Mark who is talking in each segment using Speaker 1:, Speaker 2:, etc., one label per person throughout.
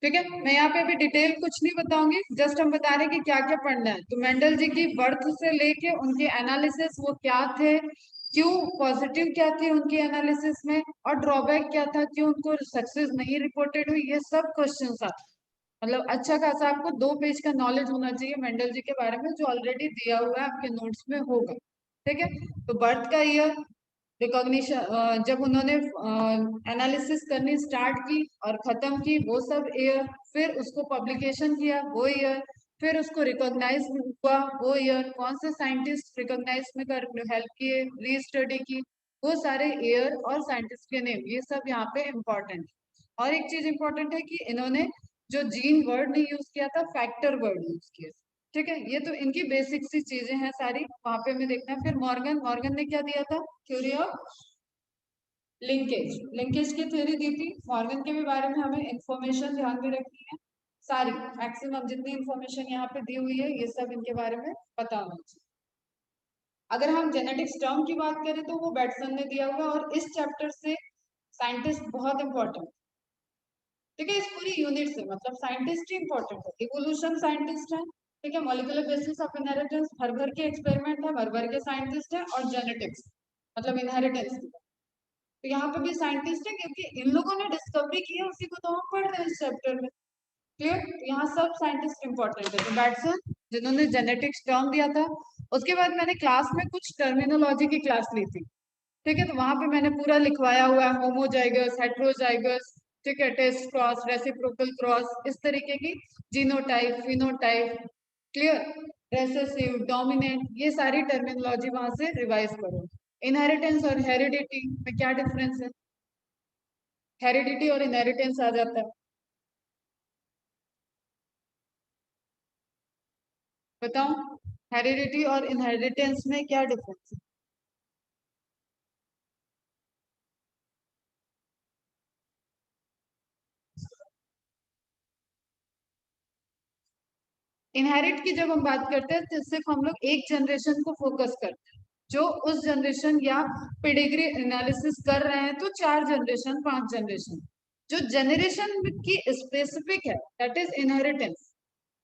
Speaker 1: ठीक है, मैं यहाँ पे अभी डिटेल कुछ नहीं बताऊंगी, जस्ट हम बता रहे हैं कि क्या क्या पढ़ना है। तो मेंडल जी की बर्थ से लेके उनके एनालिसिस वो क्या थे, क्यों पॉजिटिव क्या थी उनकी एनालिसिस में, और ड्रॉबैक क्या था, क्यों उनको सक्सेस नहीं रिपोर्टेड हुई, ये सब क्वेश्चन था। मतलब अच्छा खासा आपको 2 पेज का नॉलेज होना चाहिए मेंडल जी के बारे में, जो ऑलरेडी दिया हुआ है आपके नोट्स में होगा। ठीक है, तो बर्थ का ईयर, रिकॉग्निशन, जब उन्होंने एनालिसिस करनी स्टार्ट की और खत्म की वो सब ईयर, फिर उसको पब्लिकेशन किया वो ईयर, फिर उसको रिकॉग्नाइज हुआ वो ईयर, कौन से साइंटिस्ट रिकॉग्नाइज में कर हेल्प किए, री स्टडी की, वो सारे ईयर और साइंटिस्ट के नेम, ये सब यहाँ पे इम्पोर्टेंट। और एक चीज इम्पोर्टेंट है कि इन्होंने जो जीन वर्ड नहीं यूज किया था, फैक्टर वर्ड यूज किया। ठीक है, ये तो इनकी बेसिक सी चीजें हैं सारी, वहां पे हमें देखना है। फिर मॉर्गन, मॉर्गन ने क्या दिया था, थ्योरी ऑफ लिंकेज, लिंकेज की थ्योरी दी थी। मॉर्गन के भी बारे में हमें इंफॉर्मेशन ध्यान में रखनी है, सारी मैक्सिमम जितनी इंफॉर्मेशन यहाँ पे दी हुई है ये सब इनके बारे में पता होना चाहिए। अगर हम जेनेटिक्स टर्म की बात करें तो वो बैटसन ने दिया हुआ, और इस चैप्टर से साइंटिस्ट बहुत इंपॉर्टेंट। ठीक है, इस पूरी यूनिट से मतलब साइंटिस्ट ही इंपॉर्टेंट है, इवोल्यूशन साइंटिस्ट है, ठीक है, मॉलिक्यूलर बेसिस ऑफ इनहेरिटेंस भर भर के एक्सपेरिमेंट है, भर भर के साइंटिस्ट है, और जेनेटिक्स मतलब इनहेरिटेंस। तो यहाँ पे भी साइंटिस्ट है क्योंकि इन लोगों ने डिस्कवरी की है, उसी को तो हम पढ़ रहे हैं इस चैप्टर में। क्लियर, तो यहाँ सब साइंटिस्ट इंपॉर्टेंट है। तो बैटसन जिन्होंने जेनेटिक्स टर्म दिया था, उसके बाद मैंने क्लास में कुछ टर्मिनोलॉजी की क्लास ली थी। ठीक है, तो वहां पे मैंने पूरा लिखवाया हुआ है, होमोजाइगस, हेट्रोजाइगस, ठीक है, टेस्ट क्रॉस, रेसिप्रोकल क्रॉस, इस तरीके की, genotype, phenotype, clear, recessive, dominant, ये सारी टर्मिनोलॉजी वहां से रिवाइज करो। इनहेरिटेंस और हेरिडिटी में क्या डिफरेंस है, हेरिडिटी और इनहेरिटेंस आ जाता है, बताओ, हेरिडिटी और इनहेरिटेंस में क्या डिफरेंस है। इनहेरिट की जब हम बात करते हैं तो सिर्फ हम लोग एक जनरेशन को फोकस करते हैं, जो उस जनरेशन या पेडिग्री एनालिसिस कर रहे हैं तो 4 जनरेशन 5 जनरेशन, जो जनरेशन की स्पेसिफिक है दैट इज इनहेरिटेंस।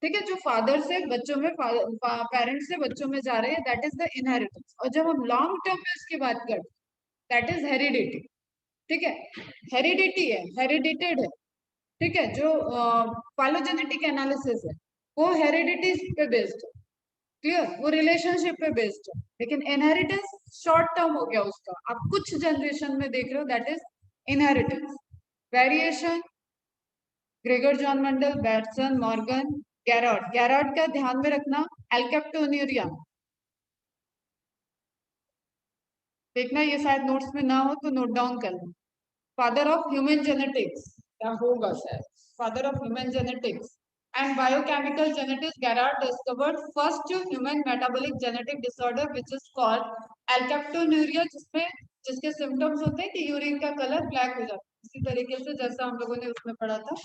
Speaker 1: ठीक है, जो फादर से बच्चों में, पेरेंट्स से बच्चों में जा रहे हैं, दैट इज द इनहेरिटेंस। और जब हम लॉन्ग टर्म में इसकी बात करते हैं दैट इज हेरिडिटी। ठीक है, हेरिडिटी है, हेरिडिटेड है, ठीक है, जो फाइलोजेनेटिक एनालिसिस है वो हेरिडिटी पे बेस्ड है, क्लियर, वो रिलेशनशिप पे बेस्ड है। लेकिन इनहेरिटेंस शॉर्ट टर्म हो गया उसका, आप कुछ जनरेशन में देख रहे हो, that is inheritance. Variation, Gregor John Mendel, Bateson, Morgan, Garrod, Garrod का ध्यान में रखना, एल्केप्टोन्यूरिया देखना, ये शायद नोट्स में ना हो तो नोट डाउन कर लो। फादर ऑफ ह्यूमन जेनेटिक्स, क्या होगा शायद, father of human genetics and biochemical genetics, Garrod discovered first human metabolic genetic disorder which is called alkaptonuria, जिसमें जिसके सिम्टम्स होते हैं कि यूरिन का कलर ब्लैक हो जाता है, इसी तरीके से जैसा हम लोगों ने उसमें पढ़ा था।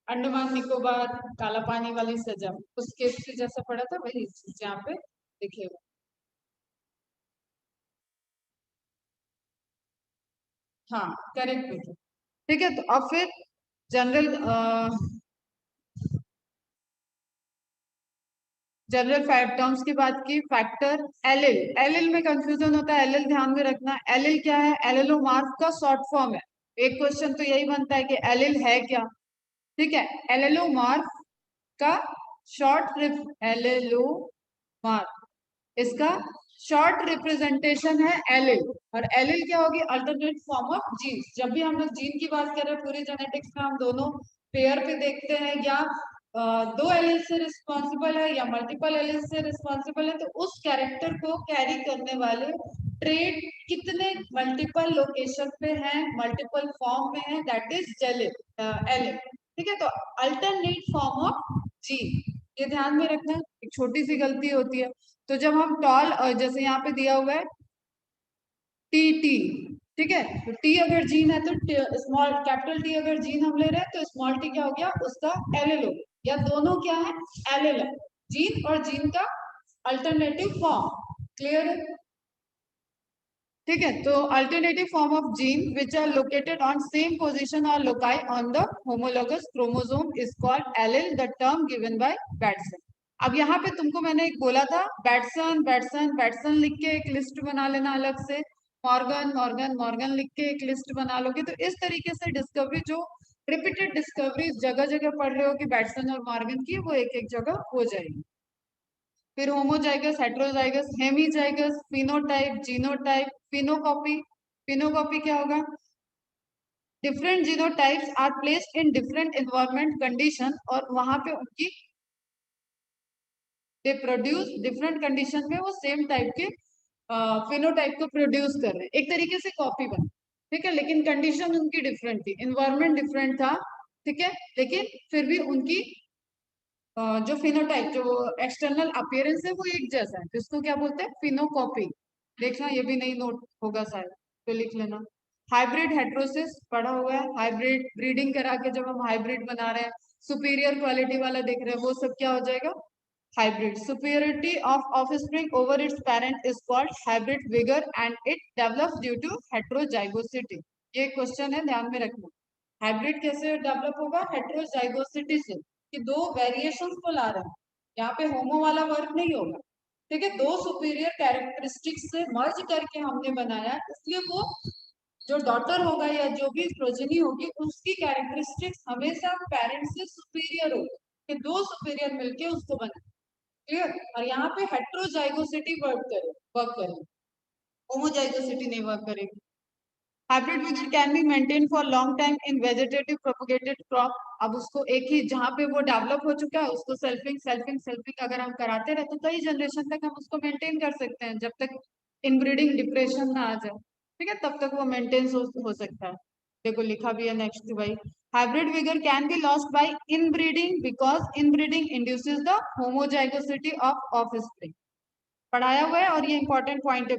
Speaker 1: अंडमान निकोबार काला पानी वाली सजा, उस केस से जैसा पढ़ा था वही चीज यहाँ पे दिखेगा। हाँ, करेक्ट बेटा। ठीक है, तो अब फिर जनरल जनरल फाइव टर्म्स की बात की। फैक्टर, एलिल, एलिल में कंफ्यूजन होता है, एलिल ध्यान में रखना। एलिल क्या है, एलिलोमार्फ का शॉर्ट फॉर्म है। एक क्वेश्चन तो यही बनता है कि एलिल है क्या। ठीक है, एलिलोमार्फ का शॉर्ट, एलिलोमार्फ, इसका शॉर्ट रिप्रेजेंटेशन है एलिल। और एलिल क्या होगी, अल्टरनेट फॉर्म ऑफ जीन। जब भी हम लोग जीन की बात करें पूरी जेनेटिक्स में, हम दोनों पेयर पे देखते हैं, या दो एलिल से रिस्पॉन्सिबल है या मल्टीपल एलिल से रिस्पॉन्सिबल है, तो उस कैरेक्टर को कैरी करने वाले ट्रेड कितने मल्टीपल लोकेशन पे हैं, मल्टीपल फॉर्म में है, दैट इज जेलिल एलिल। ठीक है, तो अल्टरनेट फॉर्म ऑफ जीन, ये ध्यान में रखना, एक छोटी सी गलती होती है। तो जब हम टॉल, जैसे यहाँ पे दिया हुआ है टी टी, ठीक है, तो टी अगर जीन है तो स्मॉल कैपिटल टी अगर जीन हम ले रहे हैं तो स्मॉल टी क्या हो गया, उसका एलिल हो गया, या दोनों क्या है, एलिल है, जीन और जीन का अल्टरनेटिव फॉर्म। क्लियर है, ठीक है, तो alternative form of gene which are located on same position और loci on the homologous chromosome is called allele, the term given by Bateson. अब यहाँ पे तुमको मैंने एक बोला था, बैटसन बैटसन बैटसन लिख के एक लिस्ट बना लेना अलग से, मॉर्गन मॉर्गन मॉर्गन लिख के एक लिस्ट बना लोगे, तो इस तरीके से डिस्कवरी जो रिपीटेड डिस्कवरी जगह जगह पढ़ रहे हो कि बैटसन और मॉर्गन की, वो एक एक जगह हो जाएगी। फिर homozygous, heterozygous, hemizygous, phenotype, genotype, phenocopy. Phenocopy क्या होगा? Different genotypes are placed in different environment condition, और वहां पे उनकी दे प्रोड्यूस डिफरेंट कंडीशन में वो सेम टाइप के फिनोटाइप को प्रोड्यूस कर रहे हैं, एक तरीके से कॉपी बन, ठीक है, लेकिन कंडीशन उनकी डिफरेंट थी, इन्वायरमेंट डिफरेंट था, ठीक है, लेकिन फिर भी उनकी जो फिनोटाइप, जो एक्सटर्नल अपीयरेंस है, वो एक जैसा है, तो इसको क्या बोलते हैं? फिनोकॉपी। देखना, ये भी नहीं नोट होगा शायद, तो लिख लेना। हाइब्रिड हेट्रोसिस पढ़ा हुआ है, हाइब्रिड ब्रीडिंग करा के जब हम हाइब्रिड बना रहे हैं, सुपीरियर क्वालिटी वाला देख रहे हैं, वो सब क्या हो जाएगा? Hybrid. Superiority of offspring over its parent is called hybrid vigour and it develops due to heterozygosity. ये क्वेश्चन है, ध्यान में रखना। हाइब्रिड कैसे डेवलप होगा? हेट्रोजाइगोसिटी से, कि दो वेरिएशंस को ला रहे हैं, यहाँ पे होमो वाला वर्क नहीं होगा, ठीक है, दो सुपीरियर कैरेक्टरिस्टिक्स से मर्ज करके हमने बनाया, इसलिए वो जो डॉटर होगा या जो भी प्रोजेनी होगी, उसकी कैरेक्टरिस्टिक्स हमेशा पेरेंट्स से सुपीरियर होगी, कि दो सुपीरियर मिलके उसको बना। क्लियर? और यहाँ पे हेट्रोजाइगोसिटी वर्क करे, होमोजाइगोसिटी नहीं वर्क करेगी। Hybrid vigour can be maintain for long time in vegetative propagated crop. अब उसको एक ही जहाँ पे वो डेवलप हो चुका है, उसको सेल्फिंग सेल्फिंग सेल्फिंग अगर हम कराते रहे, तो कई जनरेशन तक हम उसको मेंटेन कर सकते हैं, जब तक इनब्रीडिंग डिप्रेशन ना आ जाए, ठीक है, तब तक वो मेंटेन हो सकता है। देखो लिखा भी है नेक्स्ट भाई, hybrid vigour can be lost by inbreeding because inbreeding induces the homozygosity of offspring. पढ़ाया हुआ है, और ये इंपॉर्टेंट पॉइंट है,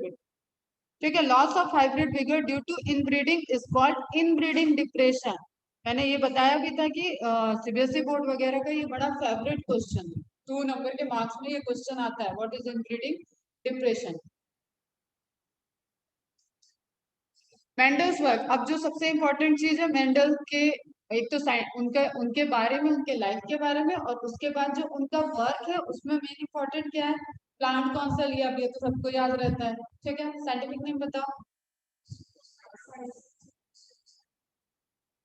Speaker 1: ठीक है। Loss of hybrid vigour due to inbreeding is called inbreeding depression. मैंने ये बताया भी था कि सीबीएसई बोर्ड वगैरह का ये बड़ा फेवरेट क्वेश्चन है, 2 नंबर के मार्क्स में ये क्वेश्चन आता है, what is inbreeding depression. Mendel's work, अब जो सबसे इंपॉर्टेंट चीज है मेंडल के, एक तो उनके उनके बारे में, उनके लाइफ के बारे में, और उसके बाद जो उनका वर्क है उसमें मेन इंपॉर्टेंट क्या है? प्लांट कौन सा लिया, अब ये तो सबको याद रहता है, ठीक है, साइंटिफिक नेम बताओ।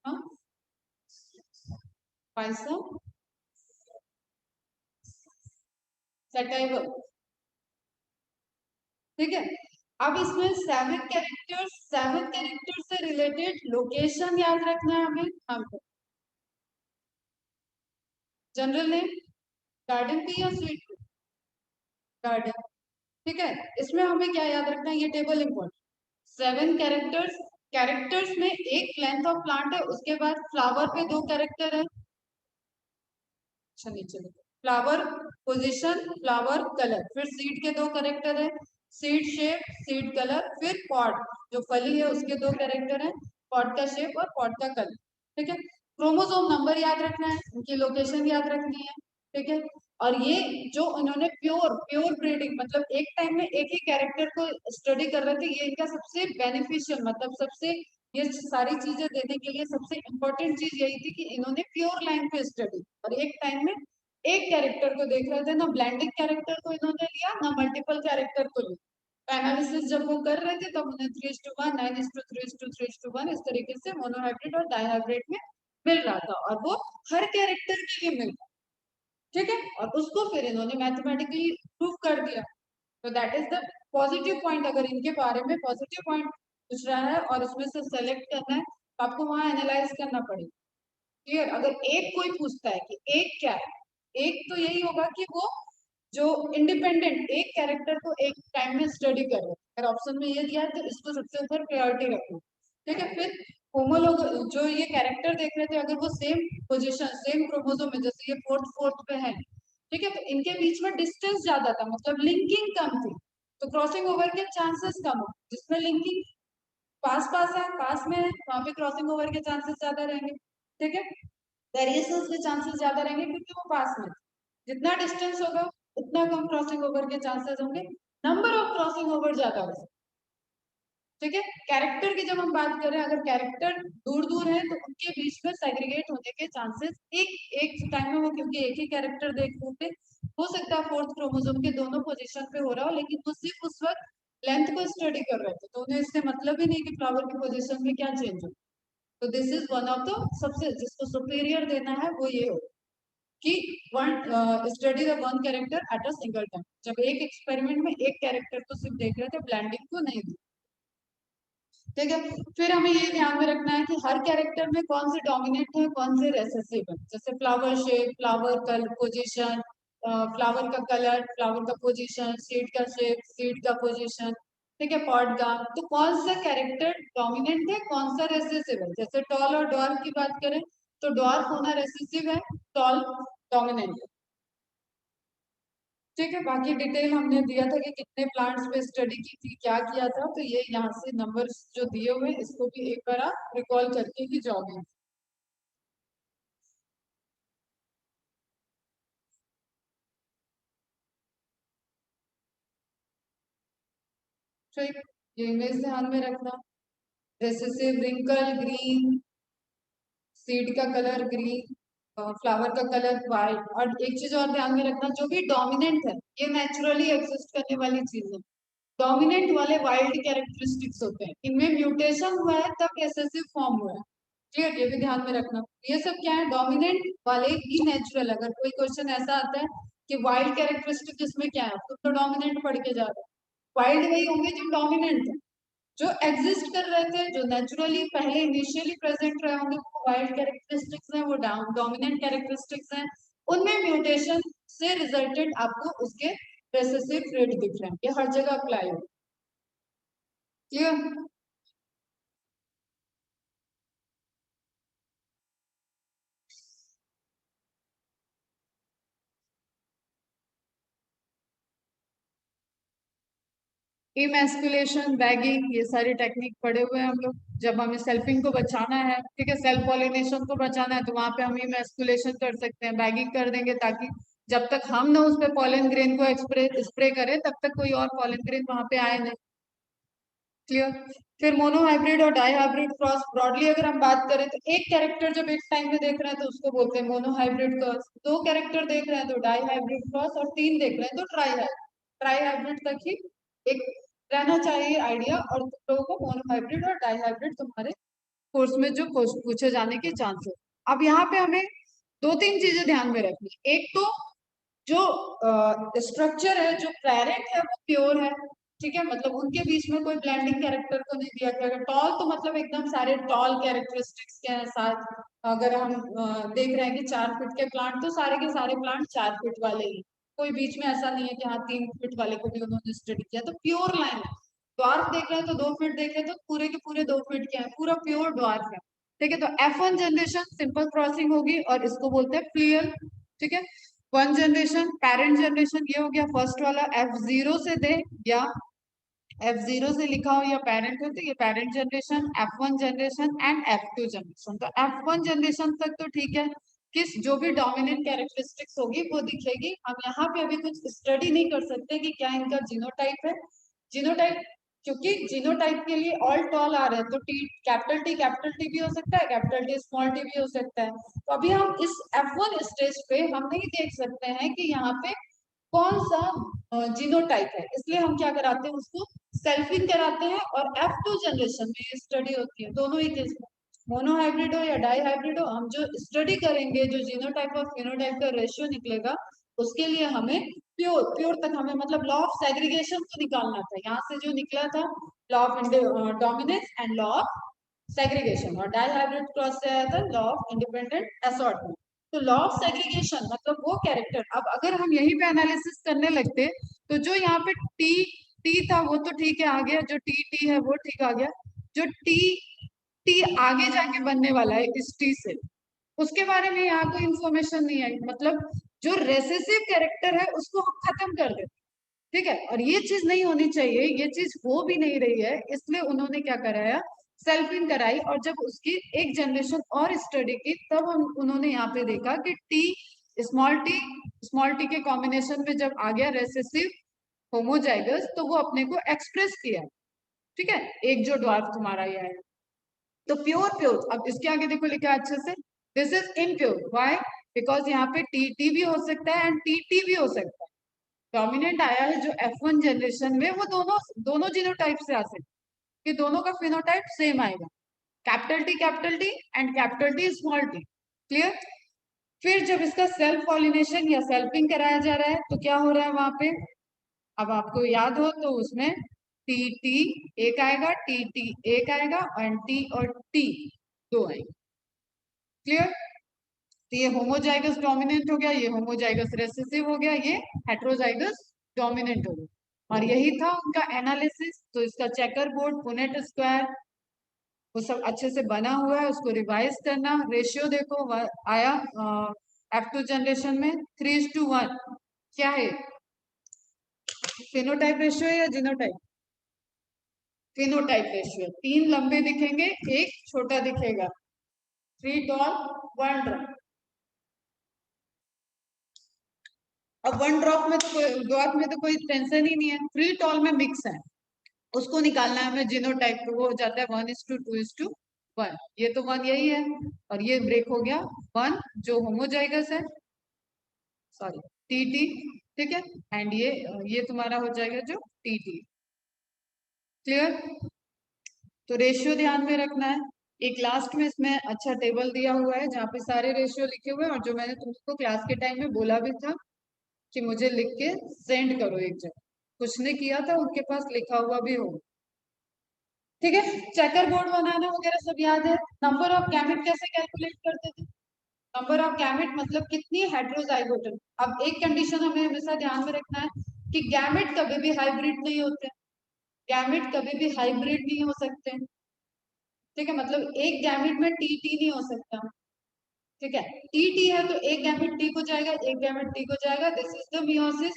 Speaker 1: हाँ, पाइसम सटाइवल, ठीक है। अब इसमें 7 कैरेक्टर से रिलेटेड लोकेशन याद रखना है हमें, हमको जनरल नेम, गार्डन की या स्वीट गार्डन, ठीक है। इसमें हमें क्या याद रखना है, ये टेबल इंपॉर्टेंट। 7 कैरेक्टर्स, कैरेक्टर्स में एक लेंथ ऑफ प्लांट है, उसके बाद फ्लावर पे 2 कैरेक्टर है, अच्छा नीचे फ्लावर पोजीशन, फ्लावर कलर, फिर सीड के 2 कैरेक्टर है, सीड शेप, सीड कलर, फिर पॉट, जो फली है उसके 2 कैरेक्टर है, पॉट का शेप और पॉट का कलर, ठीक है। क्रोमोसोम नंबर याद रखना है, उनकी लोकेशन याद रखनी है, ठीक है। और ये जो उन्होंने प्योर प्योर ब्रीडिंग, मतलब एक टाइम में एक ही कैरेक्टर को स्टडी कर रहे थे, ये इनका सबसे बेनिफिशियल, मतलब सबसे, ये सारी चीजें देने के लिए सबसे इंपॉर्टेंट चीज यही थी कि इन्होंने प्योर लाइन पे स्टडी, और एक टाइम में एक कैरेक्टर को देख रहे थे, ना ब्लेंडिंग कैरेक्टर को इन्होंने लिया, ना मल्टीपल कैरेक्टर को लिया। एनालिसिस जब वो कर रहे थे, तब उन्हें 3:1, 9:3:3:3:1 इस तरीके से मोनोहाइब्रिड और डाइहाइब्रिड में मिल रहा था, और वो हर कैरेक्टर के लिए मिल रहा, ठीक है, और उसको फिर इन्होंने मैथमेटिकली प्रूव कर दिया। तो that is the positive point, अगर इनके बारे में पॉजिटिव पॉइंट पूछ रहा है और उसमें से सेलेक्ट करना है, तो आपको वहां एनालाइज करना पड़ेगा। क्लियर? अगर एक कोई पूछता है कि एक क्या है, एक तो यही होगा कि वो जो इंडिपेंडेंट एक कैरेक्टर को एक टाइम में स्टडी कर रहे हैं, अगर ऑप्शन में ये दिया है तो इसको सबसे ऊपर प्रायोरिटी रखो, ठीक है। फिर होमोलोग, जो ये कैरेक्टर देख रहे थे, अगर वो सेम पोजीशन सेम क्रोमोसोम में, जैसे ये फोर्थ फोर्थ पे है, ठीक है, तो इनके बीच में डिस्टेंस ज्यादा था, मतलब लिंकिंग कम थी, तो क्रॉसिंग ओवर के चांसेस कम हो। जिसमें लिंकिंग पास पास है, पास में है, वहां पे क्रॉसिंग ओवर के चांसेस ज्यादा रहेंगे, ठीक है, वेरिएशंस के चांसेस ज्यादा रहेंगे क्योंकि वो पास में, जितना डिस्टेंस होगा उतना कम क्रॉसिंग ओवर के चांसेस होंगे, नंबर ऑफ क्रॉसिंग ओवर ज्यादा हो सकते, ठीक है। कैरेक्टर की जब हम बात करें, अगर कैरेक्टर दूर दूर है तो उनके बीच में सेग्रीगेट होने के चांसेस एक एक टाइम में हो, क्योंकि एक ही कैरेक्टर देखने पे हो सकता है फोर्थ क्रोमोसोम के दोनों पोजीशन पे हो रहा हो, लेकिन वो सिर्फ उस वक्त लेंथ को स्टडी कर रहे थे, तो उन्हें इससे मतलब ही नहीं कि फ्लावर की पोजीशन में क्या चेंज हो। तो this is one of the, सबसे जिसको सुपीरियर देना है वो ये हो कि one study the one character at a single time. जब एक एक्सपेरिमेंट में एक कैरेक्टर को सिर्फ देख रहे थे, ब्लेंडिंग को नहीं दी। ठीक है। फिर हमें ये ध्यान में रखना है कि हर कैरेक्टर में कौन से डोमिनेंट है, कौन से रेसेसिव है। जैसे flower shape, flower colour position, flower का कलर, फ्लावर का पोजीशन, सीड का शेप, सीड का पोजीशन, ठीक है, पॉट का। तो कौन सा कैरेक्टर डोमिनेंट है, कौन सा रेसेसिव है। जैसे टॉल और डॉर्फ की बात करें तो डॉर्फ होना रेसेसिव है, टॉल डोमिनेंट है। ठीक है। बाकी डिटेल हमने दिया था कि कितने प्लांट्स पे स्टडी की थी, क्या किया था, तो ये यहाँ से नंबर्स जो दिए हुए हैं इसको भी एक बार आप रिकॉल करके ही जाओगे। ठीक, ये इमेज ध्यान में रखना। रेसेसिव रिंकल ग्रीन, सीड का कलर ग्रीन, फ्लावर का कलर व्हाइट। और एक चीज और ध्यान में रखना, जो भी डोमिनेंट है ये नेचुरली एग्जिस्ट करने वाली चीज है। डोमिनेंट वाले वाइल्ड कैरेक्टरिस्टिक्स होते हैं, इनमें म्यूटेशन हुआ है तब रिसेसिव फॉर्म हुआ है। क्लियर, ये भी ध्यान में रखना। ये सब क्या है, डोमिनेंट वाले ही नेचुरल। अगर कोई क्वेश्चन ऐसा आता है कि वाइल्ड कैरेक्टरिस्टिक इसमें क्या है, तो डोमिनेंट पढ़ के जा रहे हैं। वाइल्ड वही होंगे जो डोमिनेंट है, जो एग्जिस्ट कर रहे थे, जो नेचुरली पहले इनिशियली प्रेजेंट रहे होंगे, वो वाइल्ड कैरेक्टरिस्टिक्स हैं, वो डोमिनेंट कैरेक्टरिस्टिक्स हैं। उनमें म्यूटेशन से रिजल्टेड आपको उसके रेसेसिव ट्रेट दिख रहे हैं, ये हर जगह अप्लाई हो। क्लियर। इमेस्कुलेशन, बैगिंग, ये सारी टेक्निक पढ़े हुए हैं हम लोग। जब हमें सेल्फिंग को बचाना है, ठीक है, सेल्फ पॉलिनेशन को बचाना है, तो वहां पे हम इमेस्कुलेशन कर सकते हैं, बैगिंग कर देंगे, ताकि जब तक हम ना उस पे पॉलन ग्रेन को स्प्रे करें तब तक कोई और पॉलन ग्रेन वहां पे आए नहीं। क्लियर। फिर मोनो हाइब्रिड और डाई हाइब्रिड क्रॉस, ब्रॉडली अगर हम बात करें तो एक कैरेक्टर जब एक टाइम में देख रहे हैं तो उसको बोलते हैं मोनो हाइब्रिड क्रॉस, दो कैरेक्टर देख रहे हैं तो डाई हाइब्रिड क्रॉस, और तीन देख रहे हैं तो ट्राई हाइब्रिड तक ही एक रहना चाहिए आइडिया। और तुम लोगों को मोनो हाइब्रिड और डाई हाइब्रिड तुम्हारे कोर्स में जो पूछे जाने के चांसेस। अब यहाँ पे हमें दो तीन चीजें ध्यान में रखनी। एक तो जो स्ट्रक्चर है, जो पेरेंट है वो प्योर है, ठीक है, मतलब उनके बीच में कोई ब्लेंडिंग कैरेक्टर को नहीं दिया गया। अगर टॉल तो मतलब एकदम सारे टॉल कैरेक्टरिस्टिक्स के साथ, अगर हम देख रहे हैं कि 4 फीट के प्लांट, तो सारे के सारे प्लांट 4 फीट वाले ही, कोई बीच में ऐसा नहीं है कि हाँ 3 फीट वाले को भी उन्होंने स्टडी किया। तो प्योर लाइन है। ड्वार्फ देख रहे हैं तो 2 फीट देख रहे हैं तो पूरे के पूरे 2 फीट के हैं, पूरा प्योर ड्वार्फ है। ठीक है, तो F1 जनरेशन सिंपल क्रॉसिंग होगी और इसको बोलते हैं प्लूअल। ठीक है, वन जनरेशन, पेरेंट जनरेशन ये हो गया फर्स्ट वाला, F0 से दे या F0 से लिखा हो या पेरेंट हो तो ये parent generation, F1 generation and F2 generation. तो F1 जनरेशन तक तो ठीक है, किस जो भी डोमिनेंट कैरेक्टरिस्टिक्स होगी वो दिखेगी। हम यहाँ पे अभी कुछ स्टडी नहीं कर सकते कि क्या इनका जीनोटाइप है। जीनोटाइप, क्योंकि जीनोटाइप के लिए ऑल टॉल आ रहे हैं, तो कैपिटल टी भी हो सकता है, कैपिटल टी स्मॉल टी भी हो सकता है। तो अभी हम इस F1 स्टेज पे हम नहीं देख सकते हैं कि यहाँ पे कौन सा जीनोटाइप है, इसलिए हम क्या कराते हैं, उसको सेल्फिंग कराते हैं। और F2 जनरेशन में ये स्टडी होती है दोनों ही केस में, मोनो हाइब्रिड हो या डाई हाइब्रिड हो, हम जो स्टडी करेंगे, जो जीनोटाइप और फिनोटाइप का रेशियो निकलेगा, उसके लिए हमें प्योर प्योर तक हमें मतलब लॉ ऑफ सेग्रीगेशन को निकालना था। यहाँ से जो निकला था law of dominance and law of segregation, और डाई हाइब्रिड क्रॉस से आया था लॉ ऑफ इंडिपेंडेंट असॉर्टमेंट। तो लॉ ऑफ सेग्रीगेशन मतलब वो कैरेक्टर, अब अगर हम यहीं पे एनालिसिस करने लगते तो जो यहाँ पे टी टी था वो तो ठीक है आ गया, जो टी टी है वो ठीक आ गया, जो टी टी आगे जाके बनने वाला है इस टी से, उसके बारे में यहाँ कोई इंफॉर्मेशन नहीं आई। मतलब जो रेसेसिव कैरेक्टर है उसको हम खत्म कर देते। ठीक है, और ये चीज नहीं होनी चाहिए, ये चीज हो भी नहीं रही है, इसलिए उन्होंने क्या कराया, सेल्फिंग कराई। और जब उसकी एक जनरेशन और स्टडी की तब हम उन्होंने यहाँ पे देखा कि स्मॉल टी स्मॉल टी के कॉम्बिनेशन में जब आ गया रेसेसिव होमोजाइगस, तो वो अपने को एक्सप्रेस किया। ठीक है, एक जो ड्वार्फ तुम्हारा ये आएगा। तो प्योर, अब इसके आगे देखो लिखा है अच्छे से, this is impure, why? Because यहाँ पे टी भी हो सकता है एंड टी भी हो सकता है। डोमिनेंट आया है जो F1 जनरेशन में, वो दोनों दोनों जीनोटाइप से आ सकते हैं, कि दोनों का फिनोटाइप सेम आएगा, capital T and capital T small T. Clear? फिर जब इसका सेल्फ पॉलिनेशन या सेल्फिंग कराया जा रहा है तो क्या हो रहा है वहां पे? अब आपको याद हो तो उसमें टी टी एक आएगा, टी टी एक आएगा, एंड टी और टी दो आएंगे। क्लियर? तो ये होमोजाइगस डोमिनेंट हो गया, ये होमोजाइगस रेसेसिव हो गया, ये हेट्रोजाइगस डोमिनेंट हो गया। और यही था उनका एनालिसिस। तो इसका चेकर बोर्ड, पुनेट स्क्वायर, वो सब अच्छे से बना हुआ है, उसको रिवाइज करना। रेशियो देखो आया F2 जनरेशन में 3:1। क्या है? फिनोटाइप रेशियो है या जीनोटाइप? Phenotype ratio. 3 लंबे दिखेंगे, एक छोटा दिखेगा, 3 टॉल 1 ड्रॉप। अब 1 ड्रॉप में तो ड्रॉप में तो कोई टेंशन ही नहीं है, 3 टॉल में मिक्स है, उसको निकालना है हमें जीनोटाइप को। वो हो जाता है 1:2:1। ये तो 1 यही है, और ये ब्रेक हो गया 1 जो होमोजाइगस है, सॉरी टी टी। ठीक है, एंड ये तुम्हारा हो जाएगा जो टी टी। क्लियर? तो रेशियो ध्यान में रखना है। एक लास्ट में इसमें अच्छा टेबल दिया हुआ है जहाँ पे सारे रेशियो लिखे हुए हैं, और जो मैंने तुमको क्लास के टाइम में बोला भी था कि मुझे लिख के सेंड करो एक जगह, कुछ ने किया था उनके पास लिखा हुआ भी हो। ठीक है, चेकर बोर्ड बनाना वगैरह सब याद है। नंबर ऑफ गैमेट कैसे कैलकुलेट करते थे? नंबर ऑफ गैमेट मतलब कितनी हेट्रोजाइगोट है। अब एक कंडीशन हमें हमेशा ध्यान में रखना है कि गैमेट कभी भी हाइब्रिड नहीं होते, गैमेट कभी भी हाइब्रिड नहीं हो सकते। ठीक है, मतलब एक गैमेट में टी टी नहीं हो सकता। ठीक है, टी टी है तो एक गैमेट टी को जाएगा, एक गैमेट टी को जाएगा, दिस इज द मियोसिस।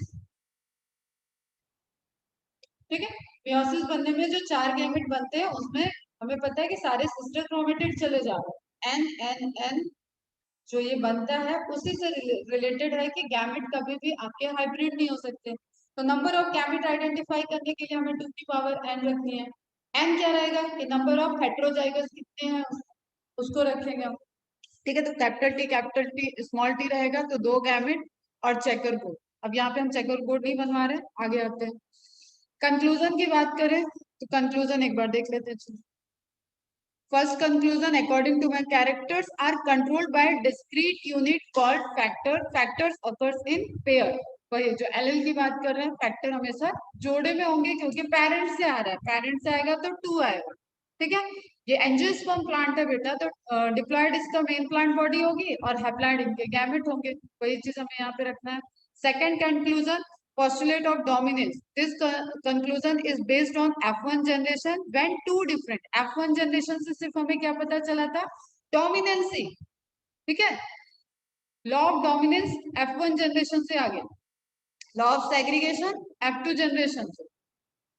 Speaker 1: ठीक है, मियोसिस बनने में जो 4 गैमेट बनते हैं उसमें हमें पता है कि सारे सिस्टर क्रोमेटिड चले जा रहे हैं, एन एन एन जो ये बनता है उसी से रिलेटेड है कि गैमेट कभी भी आपके हाइब्रिड नहीं हो सकते। तो नंबर ऑफ गैमेट आइडेंटिफाई करने के लिए हमें 2 की पावर n रखनी है। n क्या रहेगा कि नंबर ऑफ हेट्रोजाइगस कितने हैं उसको रखेंगे हम। ठीक है, तो कैपिटल टी स्मॉल टी रहेगा, तो 2 गैमेट और चेकर बोर्ड। अब यहाँ पे हम चेकर बोर्ड नहीं बनवा रहे, आगे आते हैं। कंक्लूजन की बात करें तो कंक्लूजन एक बार देख लेते हैं। First conclusion, according to my characters are controlled by discrete unit called factor. Factors occurs in pair. वही जो LL की बात कर रहे हैं, फैक्टर हमेशा जोड़े में होंगे क्योंकि पेरेंट से आ रहा है, पेरेंट से आएगा तो 2 आएगा। ठीक है, ये एंजियोस्पर्म प्लांट है बेटा, तो डिप्लॉयड इसका मेन प्लांट बॉडी होगी और हैप्लॉयड इनके गैमेट होंगे। वही चीज हमें यहाँ पे रखना है। Second conclusion, postulate of dominance. This conclusion is based on F1 generation when two different F1 generation से सिर्फ हमें क्या पता चला था? डोमिनेंसी। ठीक है, law of dominance F1 generation से आ गया, law of segregation F2 generation से।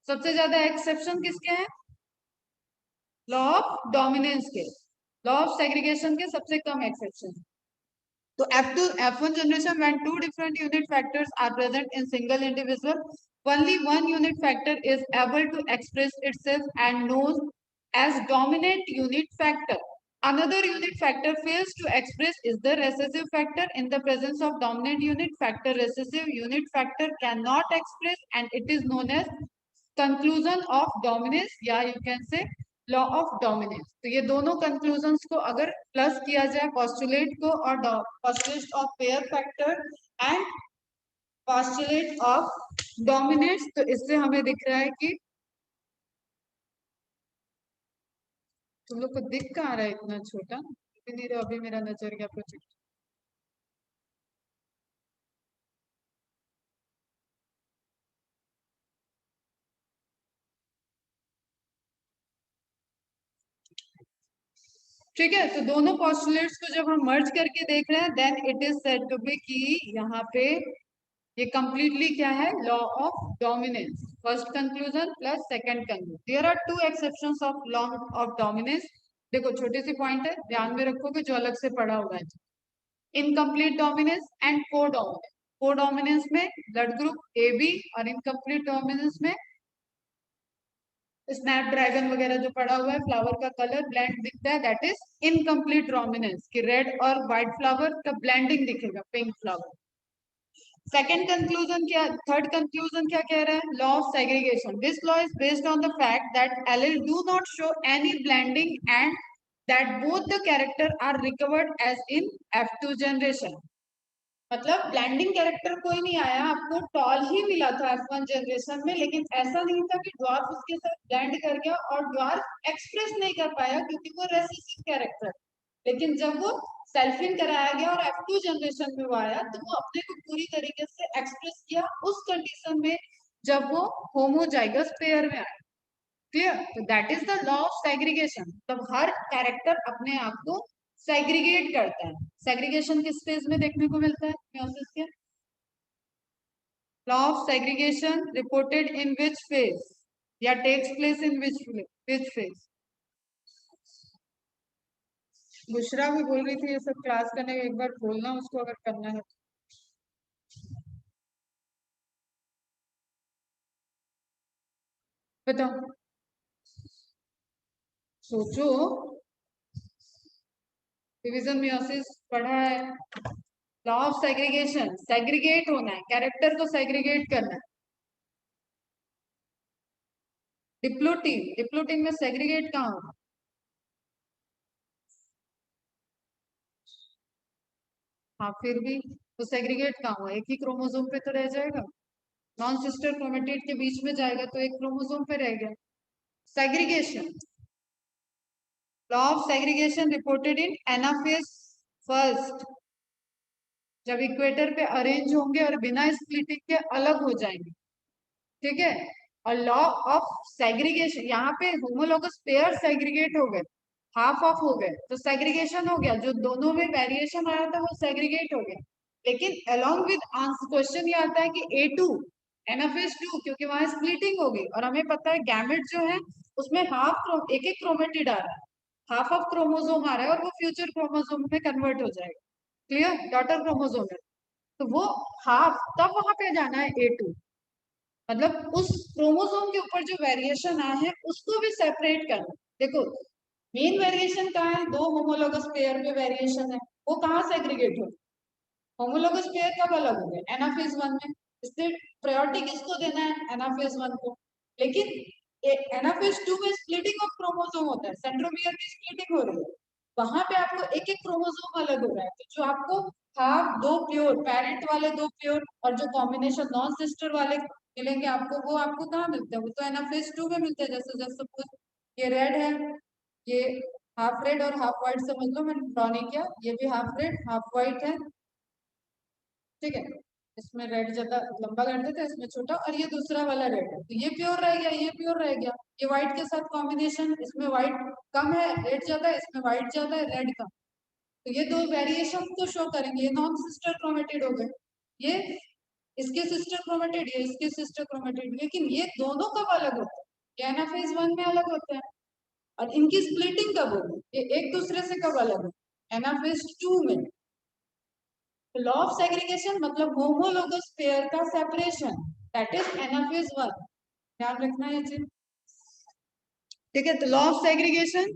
Speaker 1: सबसे ज्यादा एक्सेप्शन किसके हैं? लॉ ऑफ डोमिनेंस के। लॉ ऑफ सेग्रीगेशन के सबसे कम exception. So F1 generation when two different unit factors are present in single individual, only one unit factor is able to express itself and known as dominant unit factor. Another unit factor fails to express is the recessive factor. In the presence of dominant unit factor, recessive unit factor cannot express, and it is known as conclusion of dominance, या you can say law of dominance. तो ये दोनों conclusions को अगर plus किया जाए postulate को और postulate of pair factor and postulate of dominance, तो इससे हमें दिख रहा है कि तुम लोग को दिख कहाँ रहा है इतना छोटा, नहीं रहा अभी मेरा नजर गया प्रोजेक्ट। ठीक है, तो दोनों पोस्टुलेट्स को जब हम मर्ज करके देख रहे हैं then it is said to be कि यहाँ पे ये कंप्लीटली क्या है? Law of dominance. First conclusion plus second conclusion. There are 2 exceptions of law of dominance. देखो छोटी सी पॉइंट है, ध्यान में रखोगे जो अलग से पढ़ा हुआ है। इनकम्प्लीट डोमिनेंस एंड को डोमिनेंस। को डोमिनेंस में ब्लड ग्रुप ए बी और इनकम्प्लीट डोमिनेंस में स्नैपड्रैगन वगैरह जो पड़ा हुआ है, फ्लावर का कलर ब्लेंड दिखता है, दैट इज इनकम्प्लीट डोमिनेंस, कि रेड और व्हाइट फ्लावर का ब्लेंडिंग दिखेगा, पिंक फ्लावर। सेकेंड कंक्लूजन क्या, थर्ड कंक्लूजन क्या कह रहा है, law of segregation, this law is based on the fact that allele do not show any blending and that both the character are recovered as in F2 generation. मतलब blending character कोई नहीं आया, आपको toll ही मिला था F1 generation में, लेकिन ऐसा नहीं था कि ड्वार्फ उसके साथ ब्लेंड कर गया और ड्वार्फ एक्सप्रेस नहीं कर पाया क्योंकि वो रेसिसिव कैरेक्टर। लेकिन जब वो सेल्फ इन कराया गया और F2 जनरेशन में वो आया तो वो अपने को पूरी तरीके से एक्सप्रेस किया उस कंडीशन में जब वो होमोजाइगस पेयर में आया। क्लियर? तो that is the law of segregation. तब हर कैरेक्टर अपने आप को सेग्रीगेट करता है। सेग्रीगेशन किस फेज में देखने को मिलता है मियोसिस के? Law of segregation reported in which phase या takes place in which phase? Bushra भी बोल रही थी ये सब क्लास करने, एक बार बोलना उसको अगर करना है। बताओ, सोचो। डिवीजन मियोसिस पढ़ा है। लॉ ऑफ सेग्रीगेशन, सेग्रीगेट होना है, कैरेक्टर को सेग्रीगेट करना है। डिप्लोटिंग, डिप्लोटिंग में सेग्रीगेट कहाँ होगा? हाँ फिर भी तो सेग्रीगेट कहाँ हुआ, एक ही क्रोमोसोम पे तो रह जाएगा। नॉन सिस्टर क्रोमेटिड के बीच में जाएगा तो एक क्रोमोसोम पे रह गया। Segregation, law of segregation reported in anaphase first, जब इक्वेटर पे अरेंज होंगे और बिना स्प्लिटिंग के अलग हो जाएंगे। ठीक है। और लॉ ऑफ सेग्रीगेशन, यहाँ पे होमोलोगस पेयर सेग्रीगेट हो गए, हाफ ऑफ हो गए तो सेग्रीगेशन हो गया, जो दोनों में वेरिएशन आया था वो सेग्रीगेट हो गया। लेकिन अलोंग विद क्वेश्चन ये आता है कि A2 NF2, क्योंकि वहां स्प्लिटिंग हो गई और हमें पता है गैमेट जो है उसमें हाफ एक एक क्रोमेटिड आ रहा है, हाफ ऑफ क्रोमोसोम आ रहा है और वो फ्यूचर क्रोमोसोम में कन्वर्ट हो जाएगा। क्लियर? डॉटर क्रोमोसोम है तो वो हाफ, तब वहां पे जाना है A2, मतलब उस क्रोमोसोम के ऊपर जो वेरिएशन आए हैं उसको भी सेपरेट करना। देखो मेन वेरिएशन कहाँ है, दो होमोलोगस पेयर में वेरिएशन है, वो कहाँ सेग्रीगेट हो, होमोलोगस पेयर कब अलग हो गए, एनाफेज 1 में। इससे प्रायोरिटी किसको देना है, एनाफेज 1 को। लेकिन एनाफेज 2 में स्प्लिटिंग ऑफ क्रोमोसोम होता है, सेंट्रोमियर की स्प्लिटिंग हो रही है, वहां पे आपको एक एक क्रोमोसोम अलग हो रहा है, तो जो आपको हाफ दो प्योर पेरेंट वाले दो प्योर और जो कॉम्बिनेशन नॉन सिस्टर वाले मिलेंगे आपको, वो आपको कहाँ मिलते हैं, वो तो एनाफेज 2 में मिलते हैं। जैसे जैसे सपोज ये रेड है, ये हाफ रेड और हाफ व्हाइट समझ लो, मैंने ड्रॉ नहीं किया, ये भी हाफ रेड हाफ व्हाइट है। ठीक है, इसमें रेड ज्यादा लंबा कर देते हैं, इसमें छोटा, और ये दूसरा वाला रेड है तो ये प्योर रह गया, ये प्योर रह गया। ये व्हाइट के साथ कॉम्बिनेशन, इसमें व्हाइट कम है रेड ज्यादा है, इसमें व्हाइट ज्यादा है रेड कम, तो ये दो वेरिएशन को शो करेंगे, ये नॉन सिस्टर क्रोमेटिड हो गए, ये इसके सिस्टर क्रोमेटिड, ये इसके सिस्टर क्रोमेटिड, लेकिन ये दोनों कब अलग होते हैं, ये एनाफेज 1 में अलग होते हैं, और इनकी स्प्लिटिंग कब होगी, ये एक दूसरे से कब अलग होगी, एनाफेज 2 में। लॉ ऑफ सेग्रीगेशन मतलब होमोलोगस पेयर का सेपरेशन, दैट इज एनाफेज 1, ध्यान रखना है चीज। ठीक है, तो law of segregation,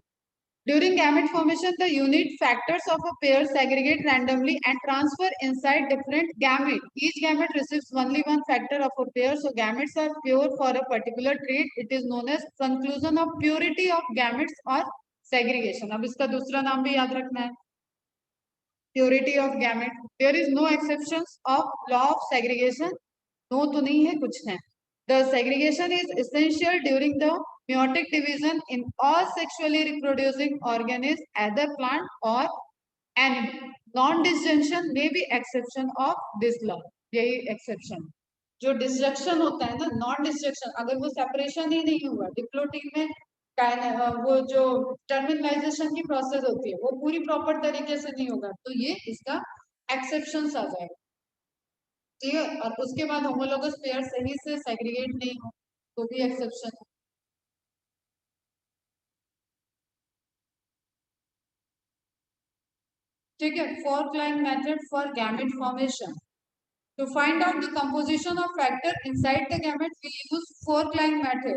Speaker 1: during gamete formation the unit factors of a pair segregate randomly and transfer inside different gamete, each gamete receives only one factor of a pair, so gametes are pure for a particular trait, it is known as conclusion of purity of gametes or segregation। अब इसका दूसरा नाम भी याद रखना है, purity of gamete. There is no exceptions of law of segregation, no तो नहीं है, कुछ है। The segregation is essential during the meiotic division in all sexually reproducing organisms, either plant or animal. Non disjunction may be exception of this law, यही exception. जो डिसजक्शन होता है ना, नॉन डिसजक्शन, अगर वो सेपरेशन ही नहीं हुआ डिप्लोटिंग में, वो जो टर्मिनलाइजेशन की प्रोसेस होती है वो पूरी प्रॉपर तरीके से नहीं होगा तो ये इसका एक्सेप्शन आ जाएगा। ठीक है, और उसके बाद होमोलोगस पेयर सही से सेग्रीगेट नहीं हो तो भी एक्सेप्शन। ठीक है, fourth line method for gamete formation, To find out the composition of factor inside the gamete, we use fork line method.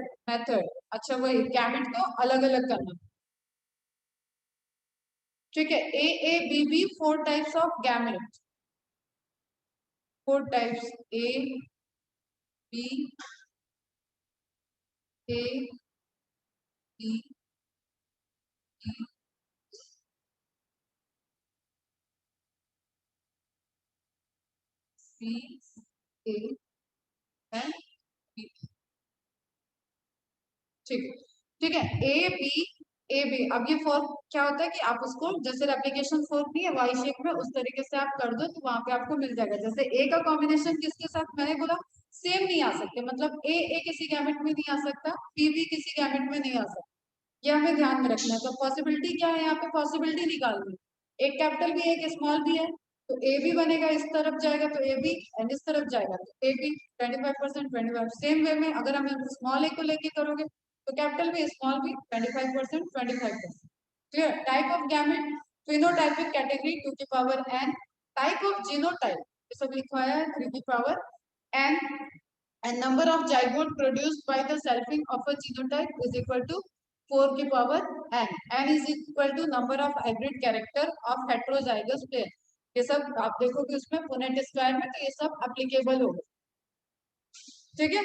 Speaker 1: अच्छा वही gamete को अलग अलग करना. ठीक है. A B B, 4 types of gamete. 4 types. A B A B E C A and B. ठीक है. ठीक है. A B. अब ये फोर्क क्या होता है कि आप उसको जैसे रेप्लिकेशन फोर्क नहीं है वाई शेप में, उस तरीके से आप कर दो तो वहां पे आपको मिल जाएगा. जैसे ए का कॉम्बिनेशन किसके साथ मैंने बोला सेम नहीं आ सकते, मतलब ए किसी गैमेट में नहीं आ सकता, बी किसी गैमेट में नहीं आ सकता. ये हमें ध्यान में रखना है. तो पॉसिबिलिटी क्या है यहाँ पे, पॉसिबिलिटी निकालनी. एक कैपिटल भी है, एक स्मॉल भी है. तो ए भी बनेगा, इस तरफ जाएगा तो ए बी, एंड इस तरफ जाएगा तो ए बी. 25% 25. सेम वे में अगर हम स्मॉल ए को लेके करोगे तो कैपिटल भी स्मॉल भी 25% 25%. Clear. Type of gamete phenotypic category 2 की power n. Type of genotype ये सब लिखा है 3 की power n. and number of zygote produced by the selfing of a genotype is equal to 4 की power n. n is equal to number of hybrid character of heterozygous pair. ये सब आप देखोगे उसमें पुनेट स्क्वायर में, तो ये सब एप्लीकेबल होगा. ठीक है.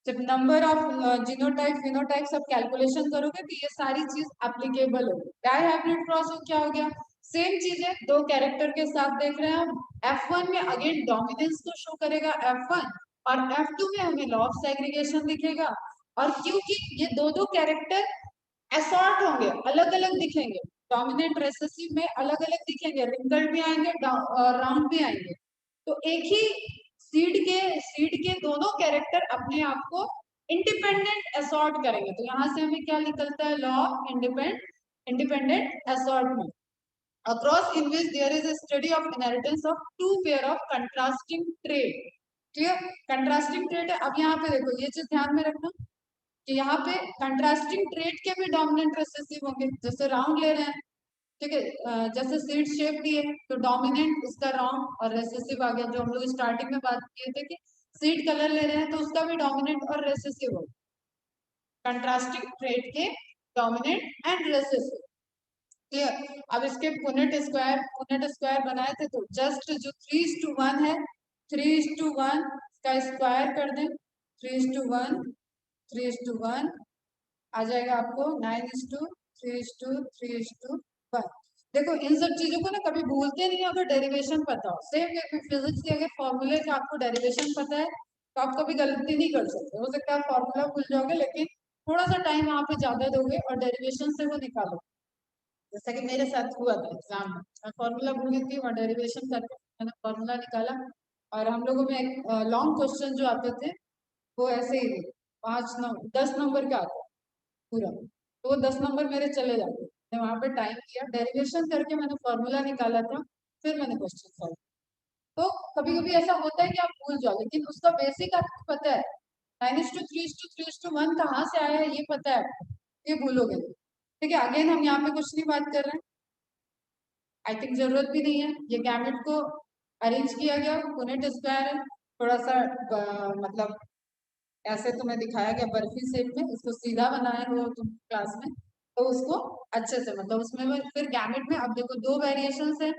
Speaker 1: जब नंबर ऑफ जीनोटाइप फिनोटाइप सब कैलकुलेशन करोगे तो ये सारी चीज एप्लीकेबल होगी. डाइहाइब्रिड क्रॉस हो क्या हो गया, सेम चीज है, दो कैरेक्टर के साथ देख रहे हैं हम. F1 में अगेन डोमिनेंस को शो करेगा F1, और F2 में हमें लॉ ऑफ सेग्रीगेशन दिखेगा. और क्योंकि ये दो दो कैरेक्टर असॉर्ट होंगे, अलग अलग दिखेंगे, डोमिनेंट रेसेसिव में अलग अलग दिखेंगे, रिंकल्ड भी आएंगे, राउंड भी आएंगे. तो एक ही सीड के दोनों कैरेक्टर अपने आप को इंडिपेंडेंट असॉर्ट करेंगे. तो यहाँ से हमें क्या निकलता है, law of independent assortment. Across in which there is a study of inheritance of two pair of contrasting trait. Clear. Contrasting trait है. अब यहाँ पे देखो ये चीज ध्यान में रखना कि यहाँ पे कंट्रास्टिंग ट्रेट के भी डोमिनेंट रिसेसिव होंगे. जैसे राउंड ले रहे हैं, ठीक है, जैसे सीड शेप दी है तो डोमिनेंट उसका राउंड और रेसेसिव आ गया. जो हम लोग स्टार्टिंग में बात किए थे कि सीड कलर ले रहे हैं तो उसका भी डोमिनेंट और रेसेसिव हो. कंट्रास्टिंग ट्रेट के डोमिनेंट एंड रेसेसिव. क्लियर. अब इसके पुनेट स्क्वायर बनाए थे तो जस्ट जो 3:1 है, 3:1 का स्क्वायर कर दें. 3:1 3:1 आ जाएगा आपको 9:3:3:1. देखो इन सब चीजों को ना कभी भूलते नहीं अगर डेरिवेशन पता हो. सेम फिजिक्स के अगर फॉर्मूले का आपको डेरिवेशन पता है तो आप कभी गलती नहीं कर सकते. हो सकता है आप फॉर्मूला भूल जाओगे, लेकिन थोड़ा सा टाइम वहां पे ज्यादा दोगे और डेरिवेशन से वो निकालो. जैसा कि मेरे साथ हुआ था एग्जाम में, मैं फॉर्मूला भूल गई थी और डेरिवेशन करके मैंने फॉर्मूला निकाला. और हम लोगों में लॉन्ग क्वेश्चन जो आते थे वो ऐसे ही 5 10 नंबर का आता पूरा, तो वो 10 नंबर मेरे चले जाते. मैंने वहां पे टाइम किया, डेरिवेशन करके मैंने फॉर्मूला निकाला था, फिर मैंने क्वेश्चन सॉल्व. तो कभी कभी ऐसा होता है कि आप भूल जाओ, लेकिन उसका बेसिक आपको पता है. 9:3:3:1 कहाँ से आया है ये पता है आपको, ये भूलोगे नहीं. ठीक है. अगेन हम यहाँ पे कुछ नहीं बात कर रहे हैं, आई थिंक जरूरत भी नहीं है. ये गैमेट को अरेंज किया गया पुनेट स्क्वायर है. थोड़ा सा मतलब ऐसे तुम्हें दिखाया गया बर्फी शेप में, उसको सीधा बनाए हो तुम क्लास में तो उसको अच्छे से मतलब उसमें फिर गैमेट में अब देखो दो वेरिएशन है.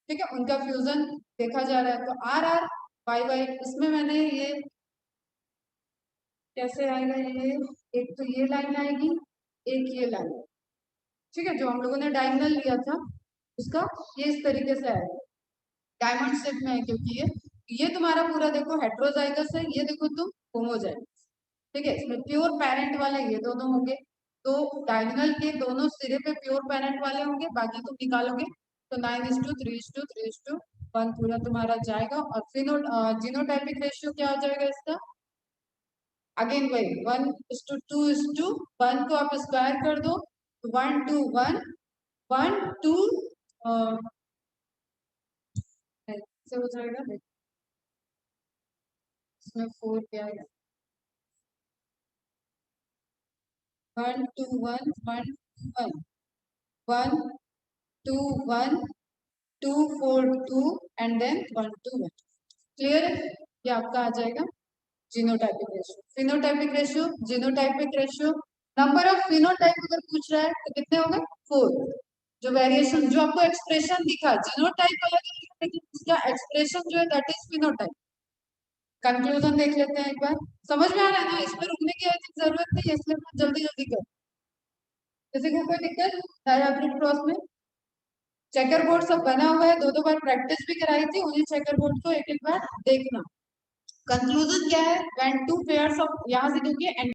Speaker 1: ठीक है. उनका फ्यूजन देखा जा रहा है. तो आर आर वाई वाई इसमें मैंने ये कैसे आएगा, ये एक तो ये लाइन आएगी, एक ये लाइन. ठीक है. जो हम लोगों ने डायगोनल लिया था उसका ये इस तरीके से आएगा, डायमंड शेप में है क्योंकि ये तुम्हारा पूरा देखो हेट्रोजाइगस है, ये देखो तुम होमोजाइगस. ठीक है. इसमें प्योर पेरेंट वाले ये दोनों होंगे, तो डायगोनल के दोनों सिरे पे प्योर पेरेंट वाले होंगे, बाकी तुम निकालोगे तो 9:3:3:1 पूरा तुम्हारा जाएगा. और जीनोटाइपिक रेशियो क्या हो जाएगा इसका, अगेन वही 1:2:1 को आप स्क्वायर कर दो, 1:1 1:2 से हो जाएगा. इसमें 4 क्या आएगा, 1:1 1:1 1:1 2 4 2 एंड देन 1 2 1। क्लियर है? ये आपका आ जाएगा genotypic ratio. Phenotypic ratio, genotypic ratio, number of phenotype अगर पूछ रहा है तो कितने हो गए? 4। जो वेरिएशन जो आपको एक्सप्रेशन दिखा जीनोटाइप अलग है, लेकिन उसका एक्सप्रेशन जो है दैट इज फिनोटाइप। कंक्लूजन देख लेते हैं एक बार। समझ में आ रहा है ना? इसमें रुकने की आई थिंक जरूरत नहीं है, इसलिए मैं जल्दी जल्दी कर। किसी को कोई दिक्कत हाइब्रिड क्रॉस में? चेकर बोर्ड सब बना हुआ है, 2 2 बार प्रैक्टिस भी कराई थी, उन्हीं चेकर बोर्ड को एक एक बार देखना। कंक्लूजन क्या है? व्हेन टू पेयर्स ऑफ, यहाँ से देखिए